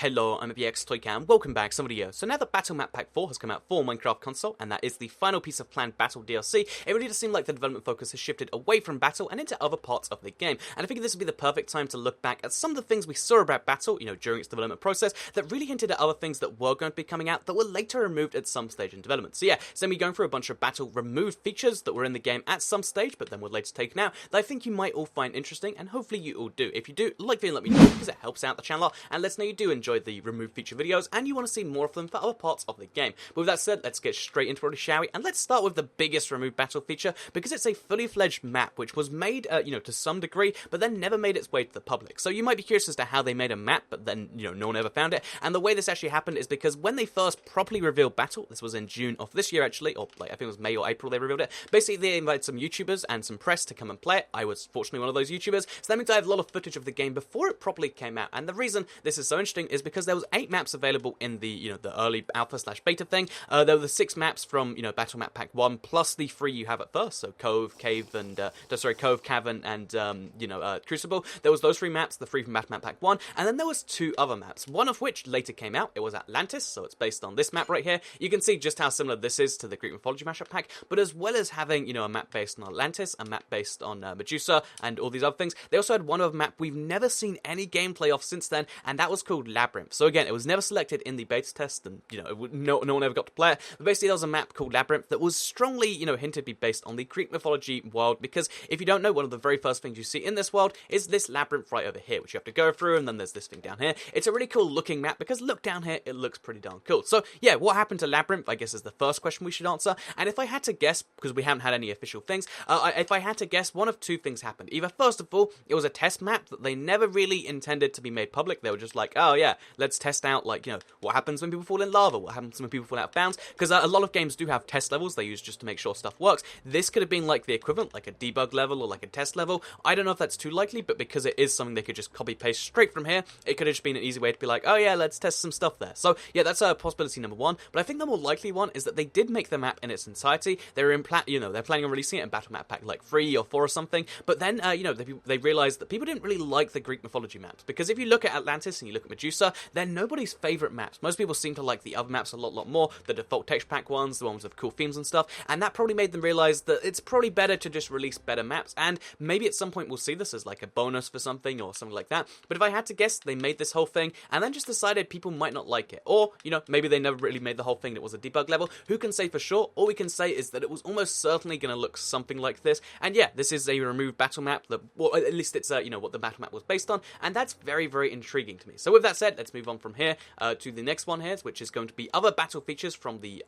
Hello, I'm PS3 welcome back, somebody here. So now that Battle Map Pack 4 has come out for Minecraft console, and that is the final piece of planned Battle DLC, it really does seem like the development focus has shifted away from Battle and into other parts of the game. And I figured this would be the perfect time to look back at some of the things we saw about Battle, during its development process, that really hinted at other things that were going to be coming out that were later removed at some stage in development. So yeah, so we're going through a bunch of Battle removed features that were in the game at some stage, but then were later taken out, that I think you might all find interesting, and hopefully you all do. If you do, like the video, let me know, because it helps out the channel a lot, and let's know you do enjoy the removed feature videos, and you want to see more of them for other parts of the game. But with that said, let's get straight into it, shall we? And let's start with the biggest removed battle feature, because it's a fully fledged map, which was made, to some degree, but then never made its way to the public. So you might be curious as to how they made a map, but then, no one ever found it. And the way this actually happened is because when they first properly revealed Battle, this was in June of this year actually, or I think it was May or April they revealed it. Basically, they invited some YouTubers and some press to come and play it. I was fortunately one of those YouTubers, so that means I have a lot of footage of the game before it properly came out. And the reason this is so interesting is because there was 8 maps available in the, the early alpha/beta thing. There were the 6 maps from, Battle Map Pack 1, plus the 3 you have at first, so Cove, Cave, and, Cove, Cavern, and, Crucible. There was those 3 maps, the 3 from Battle Map Pack 1, and then there was 2 other maps, one of which later came out. It was Atlantis, so it's based on this map right here. You can see just how similar this is to the Greek Mythology mashup pack, but as well as having, a map based on Atlantis, a map based on Medusa, and all these other things, they also had one other map we've never seen any gameplay of since then, and that was called Labyrinth. So again, it was never selected in the beta test, and, no one ever got to play it, but basically there was a map called Labyrinth that was strongly, hinted to be based on the Greek mythology world, because if you don't know, one of the very first things you see in this world is this labyrinth right over here, which you have to go through, and then there's this thing down here. It's a really cool looking map, because look down here, it looks pretty darn cool. So yeah, what happened to Labyrinth, I guess, is the first question we should answer, and if I had to guess, because we haven't had any official things, if I had to guess, one of 2 things happened. Either, first of all, it was a test map that they never really intended to be made public. They were just like, oh yeah, let's test out, what happens when people fall in lava, what happens when people fall out of bounds, because a lot of games do have test levels they use just to make sure stuff works. This could have been like the equivalent, like a debug level or like a test level. I don't know if that's too likely, but because it is something they could just copy paste straight from here, it could have just been an easy way to be like, oh yeah, let's test some stuff there. So yeah, that's possibility number 1, but I think the more likely one is that they did make the map in its entirety. They're they're planning on releasing it in Battle Map Pack like 3 or 4 or something, but then, they realized that people didn't really like the Greek mythology maps, because if you look at Atlantis and you look at Medusa, they're nobody's favorite maps. Most people seem to like the other maps a lot more, the default texture pack ones, the ones with cool themes and stuff, and that probably made them realize that it's probably better to just release better maps, and maybe at some point we'll see this as like a bonus for something or something like that. But if I had to guess, they made this whole thing and then just decided people might not like it, or, maybe they never really made the whole thing, it was a debug level. Who can say for sure? All we can say is that it was almost certainly going to look something like this, and yeah, this is a removed battle map, well, at least it's, what the battle map was based on, and that's very, very intriguing to me. So with that said, let's move on from here to the next one here, which is going to be other battle features from the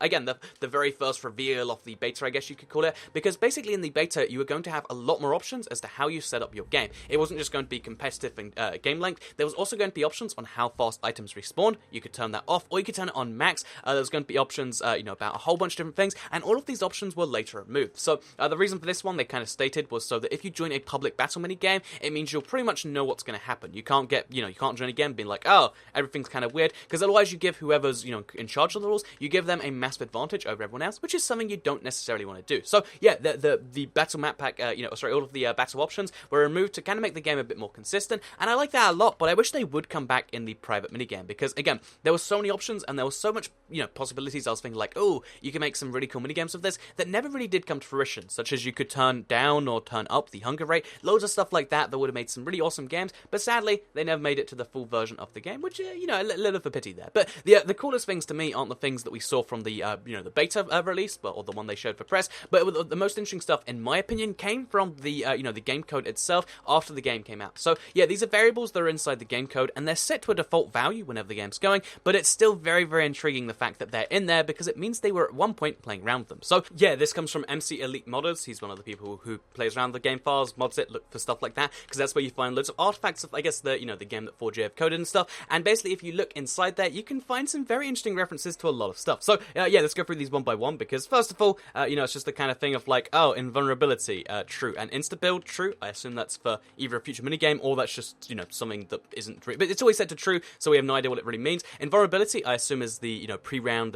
very first reveal of the beta, I guess you could call it, because basically in the beta, you were going to have a lot more options as to how you set up your game. It wasn't just going to be competitive and game length, there was also going to be options on how fast items respawn. You could turn that off, or you could turn it on max. There was going to be options, about a whole bunch of different things, and all of these options were later removed. So the reason for this one, they kind of stated, was so that if you join a public battle mini game, it means you'll pretty much know what's going to happen. You can't get, you can't join a game being like, oh, everything's kind of weird, because otherwise you give whoever's, in charge of the rules, you give them a massive advantage over everyone else, which is something you don't necessarily want to do. So yeah, the battle map pack, all of the battle options were removed to kind of make the game a bit more consistent, and I like that a lot, but I wish they would come back in the private minigame, because again, there were so many options, and there was so much, possibilities. I was thinking like, oh, you can make some really cool minigames of this that never really did come to fruition, such as you could turn down or turn up the hunger rate, loads of stuff like that would have made some really awesome games, but sadly, they never made it to the full version of the game, which, a little of a pity there. But the coolest things to me aren't the things that we saw from the, the beta release, or the one they showed for press, but the most interesting stuff, in my opinion, came from the, the game code itself after the game came out. So yeah, these are variables that are inside the game code, and they're set to a default value whenever the game's going, but it's still very, very intriguing the fact that they're in there, because it means they were at one point playing around with them. So yeah, this comes from MC Elite Modders. He's one of the people who plays around the game files, mods it, look for stuff like that, because that's where you find loads of artifacts of, I guess, the, the game that 4J have coded and stuff, and basically if you look inside there, you can find some very interesting references to a lot of stuff. So yeah, let's go through these one by one, because first of all, it's just the kind of thing of like, oh, invulnerability, true, and insta-build, true. I assume that's for either a future minigame, or that's just, something that isn't true, but it's always set to true, so we have no idea what it really means. Invulnerability, I assume, is the, pre-round,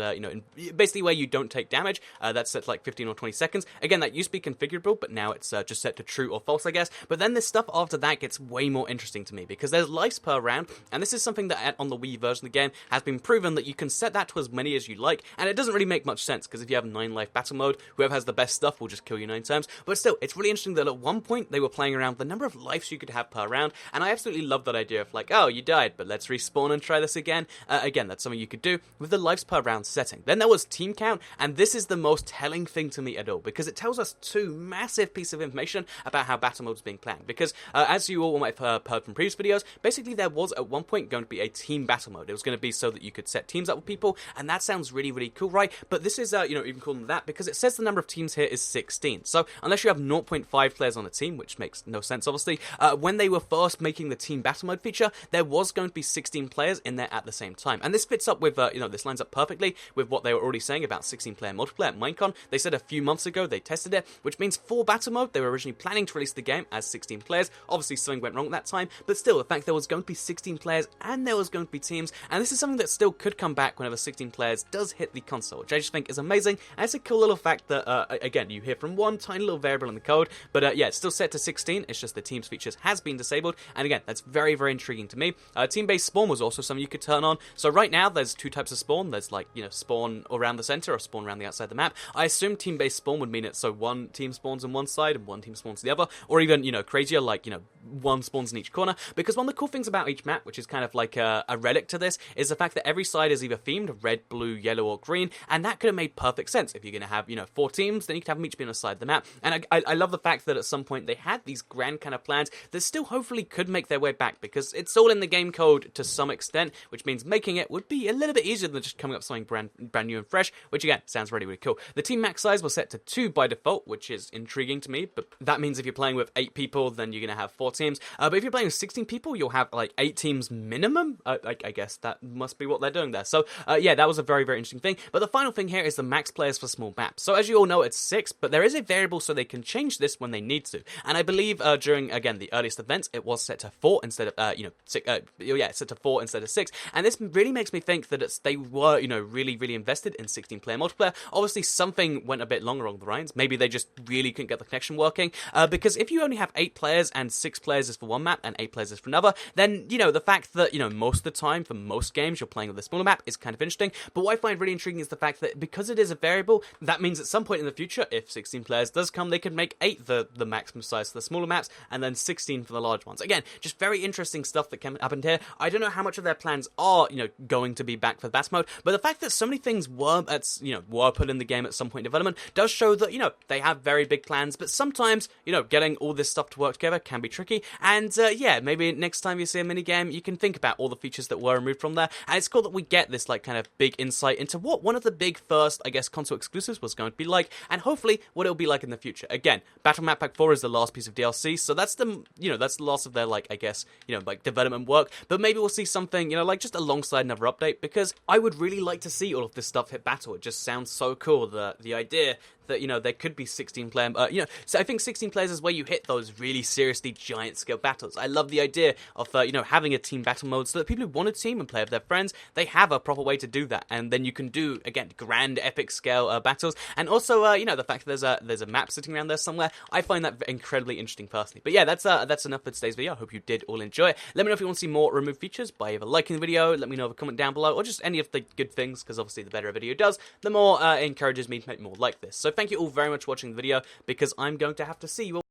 basically where you don't take damage. That's set to like 15 or 20 seconds. Again, that used to be configurable, but now it's just set to true or false, I guess. But then this stuff after that gets way more interesting to me, because there's lives per round, and this is something something that on the Wii version of the game has been proven that you can set that to as many as you like, and it doesn't really make much sense, because if you have 9 life battle mode, whoever has the best stuff will just kill you 9 times, but still, it's really interesting that at one point they were playing around the number of lives you could have per round, and I absolutely love that idea of like, oh, you died, but let's respawn and try this again. Again, that's something you could do with the lives per round setting. Then there was team count, and this is the most telling thing to me at all, because it tells us 2 massive pieces of information about how battle mode is being planned, because as you all might have heard from previous videos, basically there was at one point going to be a team battle mode. It was going to be so that you could set teams up with people, and that sounds really, really cool, right? But this is, even cooler than that, because it says the number of teams here is 16. So unless you have 0.5 players on a team, which makes no sense, obviously, when they were first making the team battle mode feature, there was going to be 16 players in there at the same time. And this fits up with, this lines up perfectly with what they were already saying about 16-player multiplayer at Minecon. They said a few months ago they tested it, which means for battle mode, they were originally planning to release the game as 16 players. Obviously, something went wrong at that time, but still, the fact there was going to be 16 players and there was going to be teams, and this is something that still could come back whenever 16 players does hit the console, which I just think is amazing, and it's a cool little fact that, again, you hear from one tiny little variable in the code, but yeah, it's still set to 16, it's just the teams features has been disabled, and again, that's very, very intriguing to me. Team-based spawn was also something you could turn on, so right now, there's 2 types of spawn, there's like, spawn around the center or spawn around the outside of the map. I assume team-based spawn would mean it's so one team spawns on one side and one team spawns on the other, or even, crazier, like, one spawns in each corner, because one of the cool things about each map, which is kind of like a relic to this, is the fact that every side is either themed red, blue, yellow, or green, and that could have made perfect sense. If you're going to have, 4 teams, then you could have them each be on a side of the map, and I love the fact that at some point they had these grand kind of plans that still hopefully could make their way back, because it's all in the game code to some extent, which means making it would be a little bit easier than just coming up with something brand new and fresh, which again, sounds really, really cool. The team max size was set to 2 by default, which is intriguing to me, but that means if you're playing with 8 people, then you're going to have 4 teams, but if you're playing with 16 people, you'll have like 8 teams minimum. I guess that must be what they're doing there. So yeah, that was a very, very interesting thing. But the final thing here is the max players for small maps. So as you all know, it's 6, but there is a variable so they can change this when they need to. And I believe during, again, the earliest events, it was set to 4 instead of, 6, set to 4 instead of 6. And this really makes me think that they were, really, really invested in 16-player multiplayer. Obviously, something went a bit longer along the lines. Maybe they just really couldn't get the connection working. Because if you only have 8 players and 6 players is for one map and 8 players is for another, then, the fact that, most of the time for most games you're playing with a smaller map is kind of interesting. But what I find really intriguing is the fact that because it is a variable, that means at some point in the future, if 16 players does come, they could make 8 the maximum size for the smaller maps and then 16 for the large ones. Again, just very interesting stuff that happened here. I don't know how much of their plans are, going to be back for battle mode, but the fact that so many things were put in the game at some point in development does show that, they have very big plans, but sometimes, getting all this stuff to work together can be tricky, and yeah, maybe next time you see a minigame, you can think about all the features that were removed from there, and it's cool that we get this, like, kind of big insight into what one of the big first, I guess, console exclusives was going to be like, and hopefully what it'll be like in the future. Again, Battle Map Pack 4 is the last piece of DLC, so that's the, that's the last of their, like, I guess, like, development work, but maybe we'll see something, like, just alongside another update, because I would really like to see all of this stuff hit battle. It just sounds so cool, the idea that, there could be 16 player, so I think 16 players is where you hit those really seriously giant scale battles. I love the idea of, having a team battle mode so that people who want to team and play with their friends, they have a proper way to do that, and then you can do, again, grand epic scale battles, and also, the fact that there's a map sitting around there somewhere, I find that incredibly interesting personally. But yeah, that's enough for today's video. I hope you did all enjoy it. Let me know if you want to see more removed features by either liking the video, let me know in a comment down below, or just any of the good things, because obviously the better a video does, the more it encourages me to make more like this. So thank you all very much for watching the video, because I'm going to have to see you all.